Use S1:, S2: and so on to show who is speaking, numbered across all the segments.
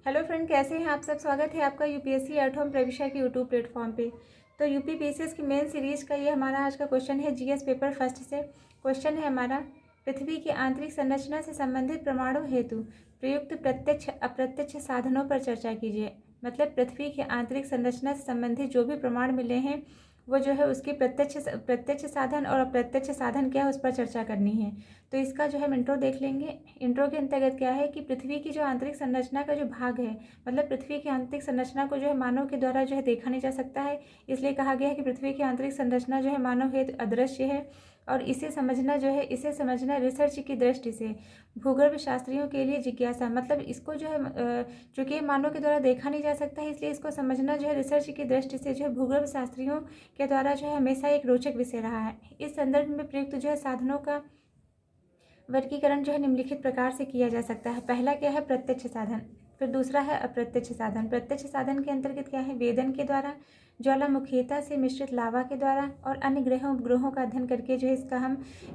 S1: Hello friend, कैसे हैं आप सब। स्वागत है आपका यूपीएससी एट होम प्रविशा के यूट्यूब प्लेटफॉर्म पे। तो यूपी पीसीएस की मेन सीरीज का ये हमारा आज का क्वेश्चन है जीएस पेपर फर्स्ट से। क्वेश्चन है हमारा, पृथ्वी की आंतरिक संरचना से संबंधित प्रमाणों हेतु प्रयुक्त प्रत्यक्ष अप्रत्यक्ष साधनों पर चर्चा कीजिए। मतलब पृथ्वी की आंतरिक संरचना से संबंधित जो भी प्रमाण मिले हैं वो जो है उसकी प्रत्यक्ष साधन और अप्रत्यक्ष साधन क्या है उस पर चर्चा करनी है। तो इसका जो है हम इंट्रो देख लेंगे। इंट्रो के अंतर्गत क्या है कि पृथ्वी की जो आंतरिक संरचना का जो भाग है, मतलब पृथ्वी की आंतरिक संरचना को जो है मानव के द्वारा जो है देखा नहीं जा सकता है, इसलिए कहा गया है कि पृथ्वी की आंतरिक संरचना जो है मानव हेतु अदृश्य है। और इसे समझना रिसर्च की दृष्टि से भूगर्भ शास्त्रियों के लिए जिज्ञासा, मतलब इसको जो है चूँकि ये मानव के द्वारा देखा नहीं जा सकता है, इसलिए इसको समझना जो है रिसर्च की दृष्टि से जो है भूगर्भ शास्त्रियों के द्वारा जो है हमेशा एक रोचक विषय रहा है। इस संदर्भ में प्रयुक्त जो है साधनों का वर्गीकरण जो है निम्नलिखित प्रकार से किया जा सकता है। पहला क्या है, प्रत्यक्ष साधन। फिर दूसरा है अप्रत्यक्ष साधन। प्रत्यक्ष साधन के अंतर्गत क्या है, वेदन के द्वारा, ज्वालामुखीता से मिश्रित लावा के द्वारा और अन्य ग्रहों उपग्रहों का अध्ययन करके जो है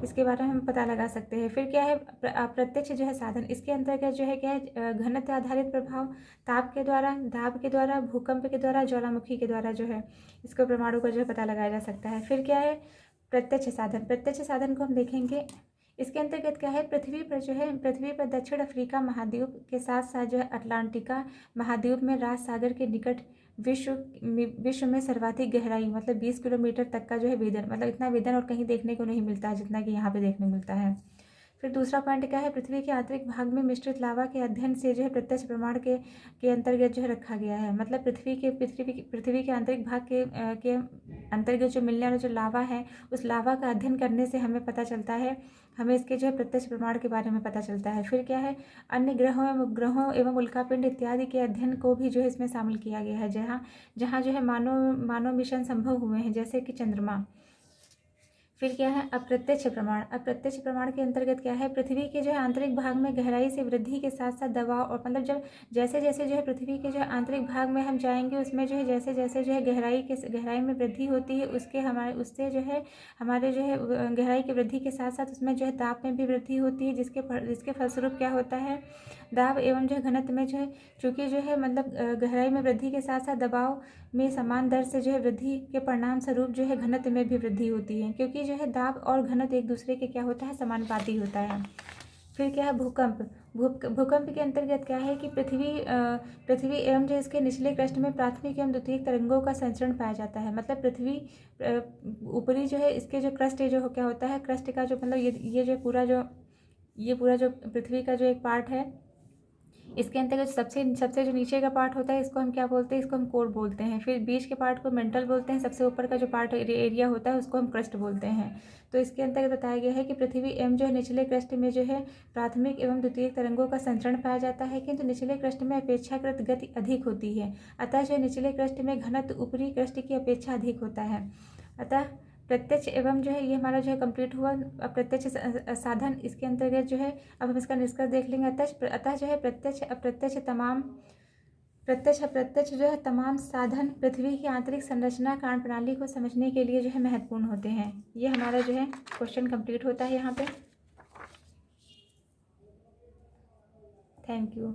S1: इसके बारे में हम पता लगा सकते हैं। फिर क्या है अप्रत्यक्ष जो है साधन, इसके अंतर्गत जो है क्या है घनत्व आधारित प्रभाव, ताप के द्वारा, दाब के द्वारा, भूकंप के द्वारा, ज्वालामुखी के द्वारा जो है इसको परमाणु का जो है पता लगाया जा सकता है। फिर क्या है प्रत्यक्ष साधन। प्रत्यक्ष साधन को हम देखेंगे, इसके अंतर्गत क्या है पृथ्वी पर दक्षिण अफ्रीका महाद्वीप के साथ साथ जो है अटलांटिका महाद्वीप में राज सागर के निकट विश्व में सर्वाधिक गहराई, मतलब 20 किलोमीटर तक का जो है वेदन, मतलब इतना वेदन और कहीं देखने को नहीं मिलता है जितना कि यहाँ पे देखने मिलता है। फिर दूसरा पॉइंट क्या है, पृथ्वी के आंतरिक भाग में मिश्रित लावा के अध्ययन से जो है प्रत्यक्ष प्रमाण के अंतर्गत जो है रखा गया है। मतलब पृथ्वी के आंतरिक भाग के अंतर्गत जो मिलने वाला जो लावा है, उस लावा का अध्ययन करने से हमें पता चलता है, हमें इसके जो है प्रत्यक्ष प्रमाण के बारे में पता चलता है। फिर क्या है अन्य ग्रहों एवं उल्कापिंड इत्यादि के अध्ययन को भी जो है इसमें शामिल किया गया है, जहाँ जो है मानव मिशन संभव हुए हैं, जैसे कि चंद्रमा। फिर क्या है अप्रत्यक्ष प्रमाण। अप्रत्यक्ष प्रमाण के अंतर्गत क्या है, पृथ्वी के जो है आंतरिक भाग में गहराई से वृद्धि के साथ साथ दबाव, और मतलब जैसे जैसे जो है पृथ्वी के जो है आंतरिक भाग में हम जाएंगे, उसमें जो है जैसे जैसे जो है गहराई में वृद्धि होती है, उससे जो है हमारे जो है गहराई की वृद्धि के साथ साथ उसमें जो है ताप में भी वृद्धि होती है, जिसके फलस्वरूप क्या होता है दाब एवं जो है घनत्व में जो है चूँकि जो है मतलब गहराई में वृद्धि के साथ साथ दबाव में समान दर से जो है वृद्धि के परिणाम स्वरूप जो है घनत्व में भी वृद्धि होती है, क्योंकि जो है दाब और घनत्व एक दूसरे के क्या होता है समानुपाती होता है। फिर क्या है भूकंप के अंतर्गत क्या है कि पृथ्वी एवं जो इसके निचले क्रस्ट में प्राथमिक एवं द्वितीयक तरंगों का संचरण पाया जाता है। मतलब पृथ्वी ऊपरी जो है इसके जो क्रस्ट जो क्या होता है, क्रस्ट का जो मतलब ये पूरा जो पृथ्वी का जो एक पार्ट है, इसके अंतर्गत सबसे जो नीचे का पार्ट होता है इसको हम क्या बोलते हैं, इसको हम कोर बोलते हैं। फिर बीच के पार्ट को मेंटल बोलते हैं, सबसे ऊपर का जो पार्ट एरिया होता है उसको हम क्रस्ट बोलते हैं। तो इसके अंतर्गत बताया गया है कि पृथ्वी एवं जो है निचले क्रस्ट में जो है प्राथमिक एवं द्वितीयक तरंगों का संचरण पाया जाता है, किंतु निचले क्रस्ट में अपेक्षाकृत गति अधिक होती है। अतः जो निचले क्रस्ट में घनत्व ऊपरी क्रस्ट की अपेक्षा अधिक होता है। अतः प्रत्यक्ष एवं जो है ये हमारा जो है कंप्लीट हुआ अप्रत्यक्ष साधन। इसके अंतर्गत जो है अब हम इसका निष्कर्ष देख लेंगे। अतः जो है प्रत्यक्ष अप्रत्यक्ष जो है तमाम साधन पृथ्वी की आंतरिक संरचना कार्यप्रणाली को समझने के लिए जो है महत्वपूर्ण होते हैं। ये हमारा जो है क्वेश्चन कंप्लीट होता है यहाँ पे। Thank you.